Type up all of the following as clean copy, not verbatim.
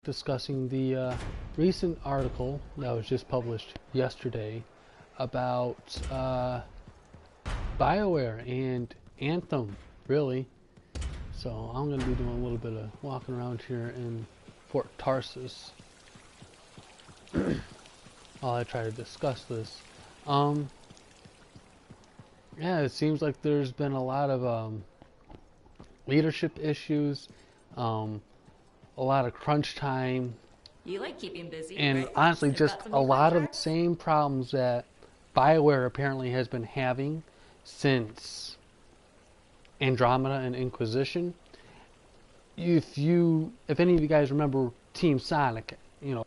discussing the recent article that was just published yesterday about BioWare and Anthem, really. So I'm going to be doing a little bit of walking around here in Fort Tarsus while I try to discuss this. Yeah, it seems like there's been a lot of leadership issues, a lot of crunch time. You like keeping busy, and right? honestly, I've just got some a new lot of the contracts. same problems that BioWare apparently has been having since Andromeda and Inquisition. If any of you guys remember Team Sonic,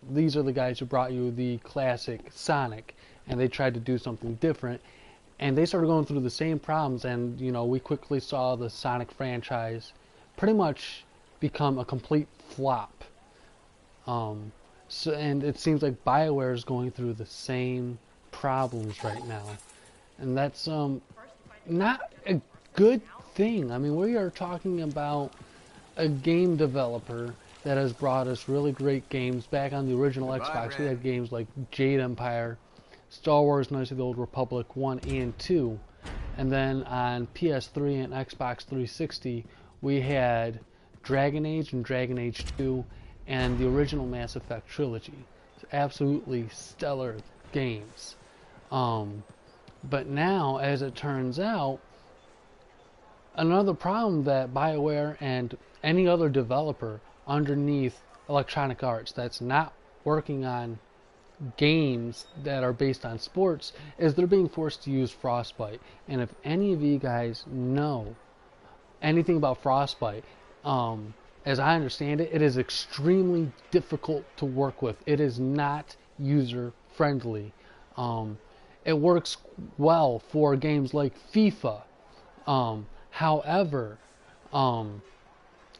these are the guys who brought you the classic Sonic, and they tried to do something different, and they started going through the same problems, and we quickly saw the Sonic franchise pretty much become a complete flop. And it seems like BioWare is going through the same problems right now, and that's not a good thing. I mean, we are talking about a game developer that has brought us really great games. Back on the original Xbox, we had games like Jade Empire, Star Wars Knights of the Old Republic 1 and 2, and then on PS3 and Xbox 360 we had Dragon Age and Dragon Age 2 and the original Mass Effect trilogy. It's absolutely stellar games. But now, as it turns out, another problem that BioWare and any other developer underneath Electronic Arts that's not working on games that are based on sports is they're being forced to use Frostbite. And if any of you guys know anything about Frostbite, as I understand it, it is extremely difficult to work with. It is not user friendly. It works well for games like FIFA. However,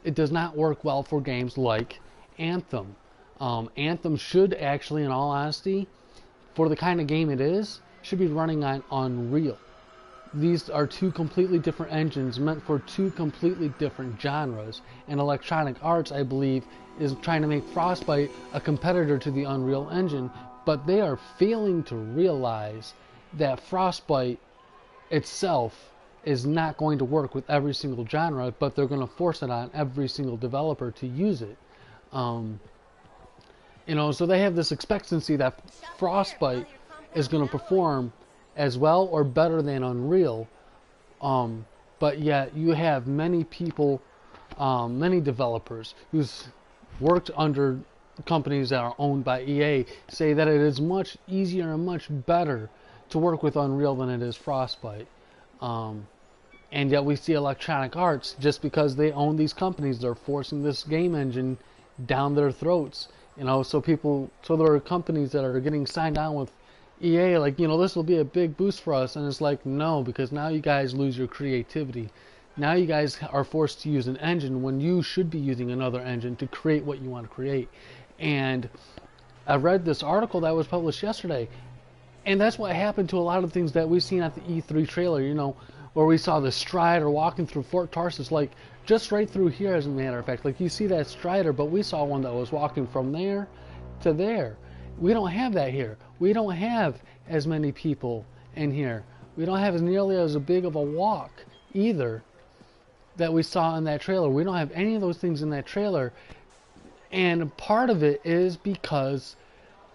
it does not work well for games like Anthem. Anthem should actually, in all honesty, for the kind of game it is, should be running on Unreal. These are two completely different engines meant for two completely different genres, and Electronic Arts, I believe, is trying to make Frostbite a competitor to the Unreal Engine, but they are failing to realize that Frostbite itself is not going to work with every single genre, but they're going to force it on every single developer to use it. So they have this expectancy that Frostbite is going to perform as well or better than Unreal, but yet you have many people, many developers who's worked under companies that are owned by EA say that it is much easier and much better to work with Unreal than it is Frostbite. And yet we see Electronic Arts, just because they own these companies, they're forcing this game engine down their throats. So there are companies that are getting signed on with EA, like, this will be a big boost for us, and it's like, no, because now you guys lose your creativity. Now you guys are forced to use an engine when you should be using another engine to create what you want to create. And I read this article that was published yesterday, and that's what happened to a lot of things that we've seen at the E3 trailer, where we saw the Strider walking through Fort Tarsus, like, just right through here, as a matter of fact. Like, you see that Strider, but we saw one that was walking from there to there. We don't have that here. We don't have as many people in here. We don't have nearly as big of a walk either that we saw in that trailer. We don't have any of those things in that trailer. And part of it is because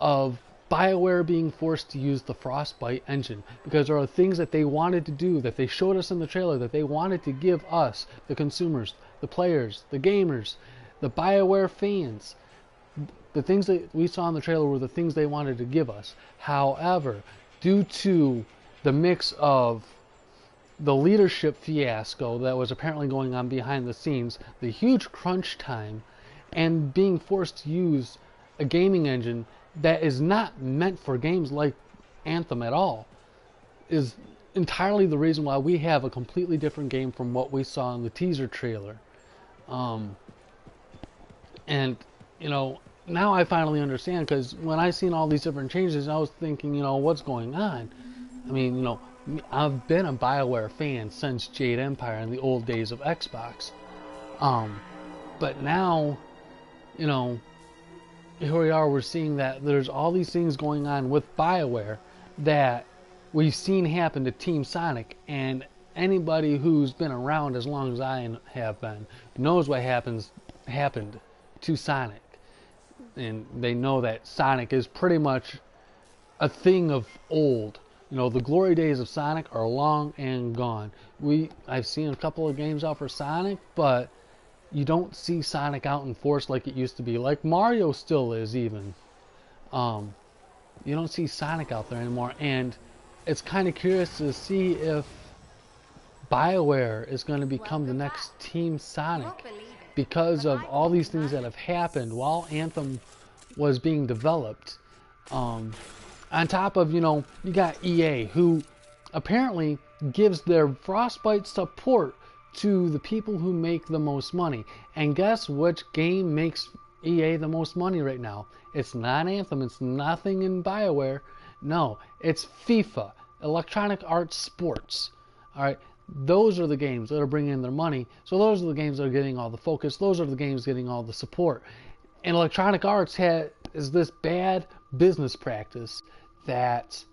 of BioWare being forced to use the Frostbite engine, because there are things that they wanted to do, that they showed us in the trailer, that they wanted to give us, the consumers, the players, the gamers, the BioWare fans. The things that we saw in the trailer were the things they wanted to give us. However, due to the mix of the leadership fiasco that was apparently going on behind the scenes, the huge crunch time, and being forced to use a gaming engine that is not meant for games like Anthem at all, is entirely the reason why we have a completely different game from what we saw in the teaser trailer. Now I finally understand, because when I seen all these different changes, I was thinking, what's going on? I mean, I've been a BioWare fan since Jade Empire in the old days of Xbox. But now, here we are, we're seeing that there's all these things going on with BioWare that we've seen happen to Team Sonic, and anybody who's been around as long as I have been knows what happened to Sonic. And they know that Sonic is pretty much a thing of old. You know, the glory days of Sonic are long and gone. I've seen a couple of games out for Sonic, but you don't see Sonic out in force like it used to be. Like Mario still is even. You don't see Sonic out there anymore, and it's kind of curious to see if BioWare is going to become the next Team Sonic because of all these things that have happened while Anthem was being developed. On top of, you got EA, who apparently gives their Frostbite support to the people who make the most money. And guess which game makes EA the most money right now? It's not Anthem, it's nothing in BioWare. No, it's FIFA, Electronic Arts Sports. Alright, those are the games that are bringing in their money. So those are the games that are getting all the focus. Those are the games getting all the support. And Electronic Arts is this bad business practice that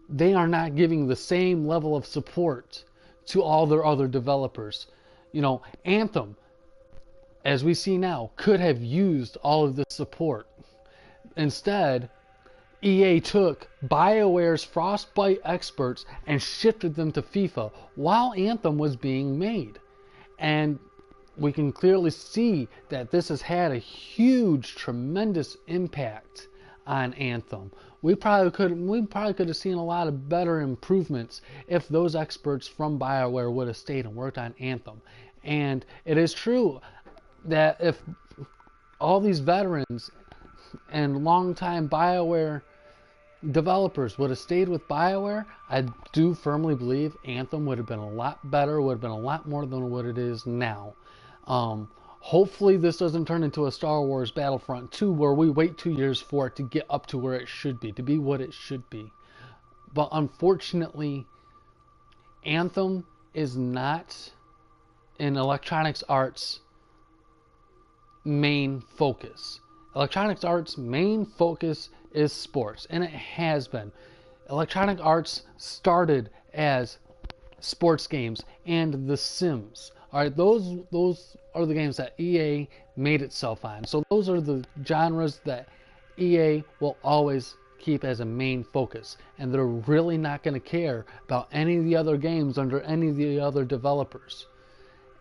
they are not giving the same level of support to all their other developers. Anthem, as we see now, could have used all of this support. Instead, EA took BioWare's Frostbite experts and shifted them to FIFA while Anthem was being made. And we can clearly see that this has had a huge, tremendous impact on Anthem. We probably could have seen a lot of better improvements if those experts from BioWare would have stayed and worked on Anthem. And it is true that if all these veterans and longtime BioWare developers would have stayed with BioWare, I do firmly believe Anthem would have been a lot better, would have been a lot more than what it is now. Hopefully this doesn't turn into a Star Wars Battlefront 2 where we wait 2 years for it to get up to where it should be, to be what it should be. But unfortunately, Anthem is not in Electronic Arts' main focus. Electronic Arts' main focus is sports, and it has been. Electronic Arts started as sports games and The Sims. Alright, those are the games that EA made itself on. So those are the genres that EA will always keep as a main focus. And they're really not going to care about any of the other games under any of the other developers.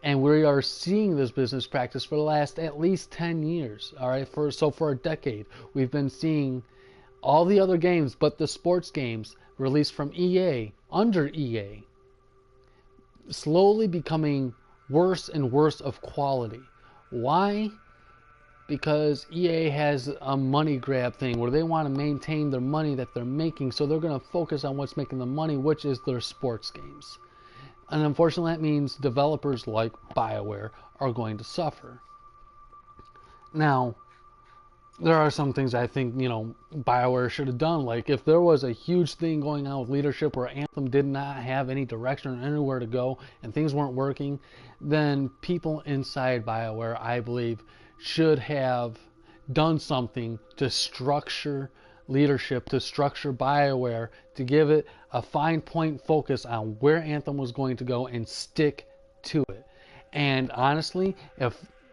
And we are seeing this business practice for the last at least 10 years. Alright, for a decade, we've been seeing all the other games but the sports games released from EA, under EA, slowly becoming worse and worse of quality. Why? Because EA has a money grab thing where they want to maintain their money that they're making, so they're going to focus on what's making the money, which is their sports games. And unfortunately that means developers like BioWare are going to suffer. Now, there are some things I think, BioWare should have done. Like, if there was a huge thing going on with leadership where Anthem did not have any direction or anywhere to go and things weren't working, then people inside BioWare, I believe, should have done something to structure leadership, to structure BioWare, to give it a fine point focus on where Anthem was going to go and stick to it. And honestly,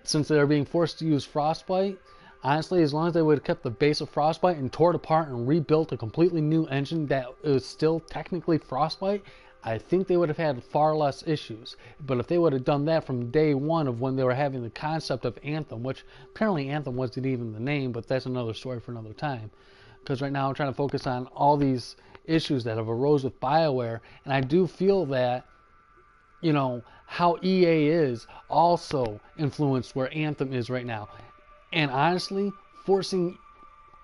since they're being forced to use Frostbite, honestly, as long as they would have kept the base of Frostbite and tore it apart and rebuilt a completely new engine that is still technically Frostbite, I think they would have had far less issues. But if they would have done that from day one of when they were having the concept of Anthem, which apparently Anthem wasn't even the name, but that's another story for another time. Because right now I'm trying to focus on all these issues that have arose with BioWare, and I do feel that, how EA is also influenced where Anthem is right now. And honestly, forcing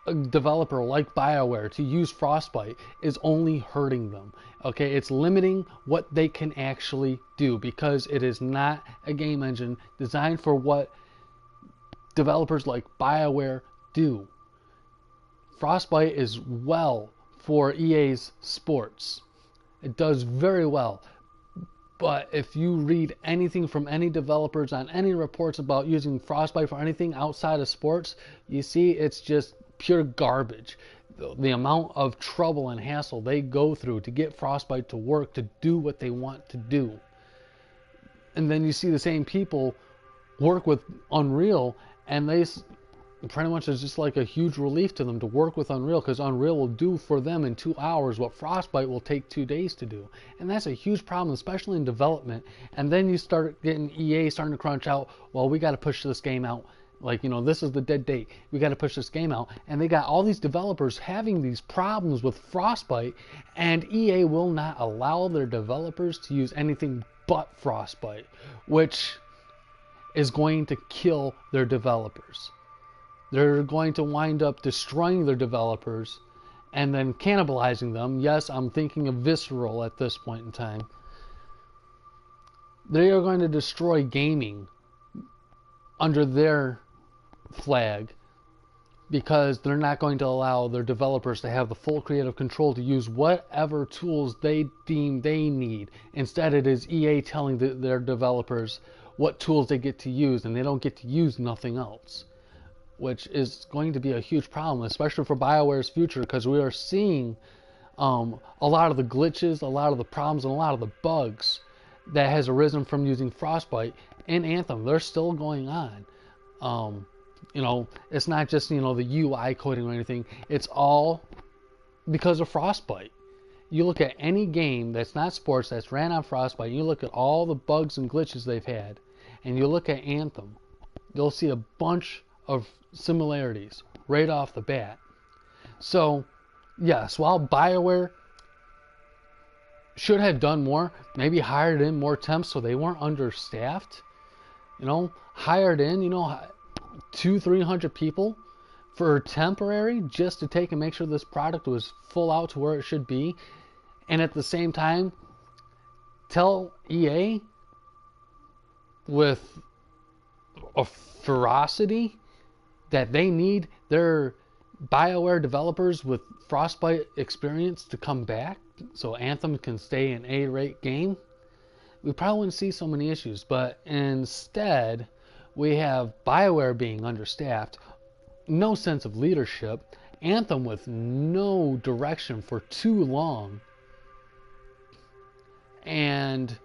a developer like BioWare to use Frostbite is only hurting them. Okay, it's limiting what they can actually do because it is not a game engine designed for what developers like BioWare do. Frostbite is well for EA's sports. It does very well. But if you read anything from any developers on any reports about using Frostbite for anything outside of sports, you see it's just pure garbage. The amount of trouble and hassle they go through to get Frostbite to work, to do what they want to do. And then you see the same people work with Unreal, and they pretty much is just like a huge relief to them to work with Unreal, because Unreal will do for them in 2 hours what Frostbite will take 2 days to do. And that's a huge problem, especially in development. And then you start getting EA starting to crunch out, well, we got to push this game out. Like, you know, this is the dead date. We got to push this game out. And they got all these developers having these problems with Frostbite, and EA will not allow their developers to use anything but Frostbite, which is going to kill their developers. They're going to wind up destroying their developers and then cannibalizing them. Yes, I'm thinking of Visceral at this point in time. They are going to destroy gaming under their flag because they're not going to allow their developers to have the full creative control to use whatever tools they deem they need. Instead, it is EA telling their developers what tools they get to use, and they don't get to use nothing else, which is going to be a huge problem, especially for BioWare's future, because we are seeing a lot of the glitches, a lot of the problems, and a lot of the bugs that has arisen from using Frostbite in Anthem. They're still going on. You know, it's not just, you know, the UI coding or anything. It's all because of Frostbite. You look at any game that's not sports that's ran on Frostbite, you look at all the bugs and glitches they've had, and you look at Anthem, you'll see a bunch of similarities right off the bat. So, yes, while BioWare should have done more, maybe hired in more temps so they weren't understaffed, you know, hired in, you know, 200-300 people for temporary just to take and make sure this product was full out to where it should be, and at the same time tell EA with a ferocity that they need their BioWare developers with Frostbite experience to come back so Anthem can stay an A-rate game, we probably wouldn't see so many issues. But instead, we have BioWare being understaffed, no sense of leadership, Anthem with no direction for too long, and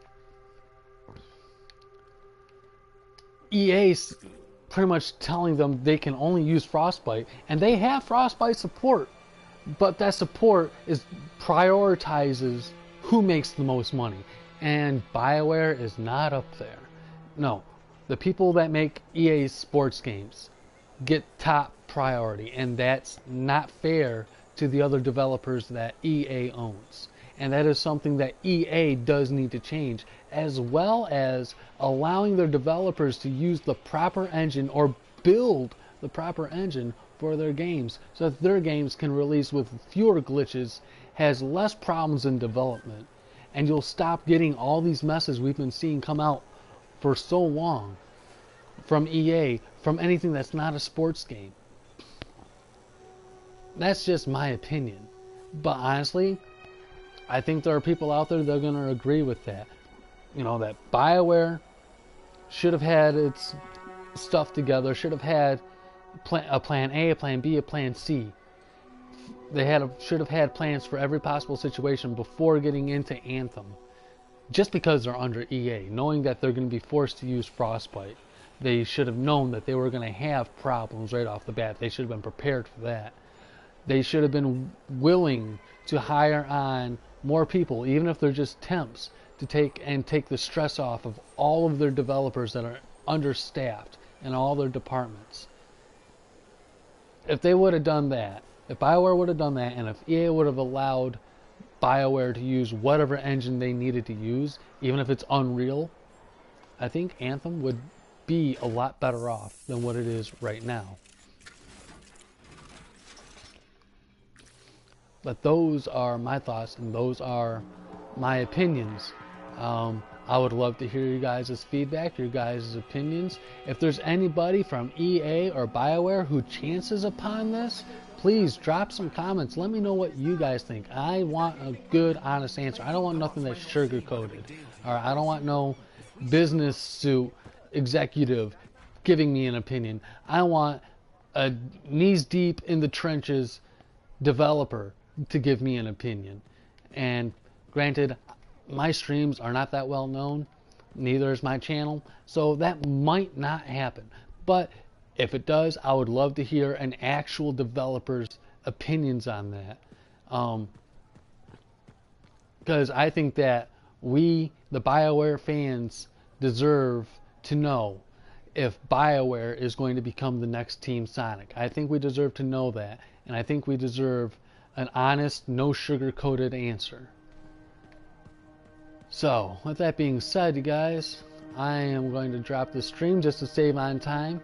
EA's pretty much telling them they can only use Frostbite, and they have Frostbite support, but that support prioritizes who makes the most money, and BioWare is not up there. No, the people that make EA sports games get top priority, and that's not fair to the other developers that EA owns. And that is something that EA does need to change, as well as allowing their developers to use the proper engine or build the proper engine for their games so that their games can release with fewer glitches, has less problems in development, and you'll stop getting all these messes we've been seeing come out for so long from EA, from anything that's not a sports game. That's just my opinion. But honestly, I think there are people out there that are going to agree with that. You know, that BioWare should have had its stuff together, should have had a plan A, a plan B, a plan C. They should have had plans for every possible situation before getting into Anthem. Just because they're under EA, knowing that they're going to be forced to use Frostbite, they should have known that they were going to have problems right off the bat. They should have been prepared for that. They should have been willing to hire on more people, even if they're just temps, to take the stress off of all of their developers that are understaffed in all their departments. If they would have done that, if BioWare would have done that, and if EA would have allowed BioWare to use whatever engine they needed to use, even if it's Unreal, I think Anthem would be a lot better off than what it is right now. But those are my thoughts, and those are my opinions. I would love to hear you guys' feedback, your guys' opinions. If there's anybody from EA or BioWare who chances upon this, please drop some comments. Let me know what you guys think. I want a good, honest answer. I don't want nothing that's sugar-coated. All right, I don't want no business suit executive giving me an opinion. I want a knees deep in the trenches developer to give me an opinion. And granted, my streams are not that well known, neither is my channel, so that might not happen. But if it does, I would love to hear an actual developer's opinions on that. Because I think that we, the BioWare fans, deserve to know if BioWare is going to become the next Team Sonic. I think we deserve to know that, and I think we deserve an honest, no sugar-coated answer. So, with that being said, you guys, I am going to drop this stream just to save on time.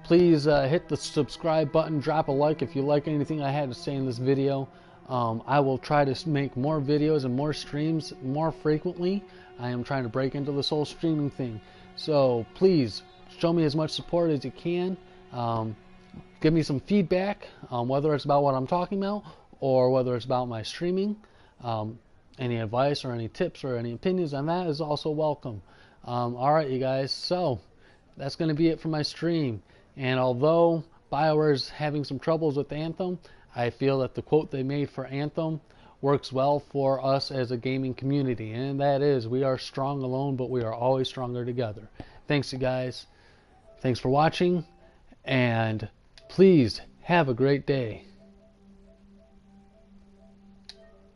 Please hit the subscribe button, drop a like if you like anything I had to say in this video. I will try to make more videos and more streams more frequently. I am trying to break into this whole streaming thing. So please show me as much support as you can. Give me some feedback, whether it's about what I'm talking about or whether it's about my streaming. Any advice or any tips or any opinions on that is also welcome. Alright, you guys, so that's going to be it for my stream. And although BioWare is having some troubles with Anthem, I feel that the quote they made for Anthem works well for us as a gaming community. And that is, we are strong alone, but we are always stronger together. Thanks, you guys. Thanks for watching. And please have a great day.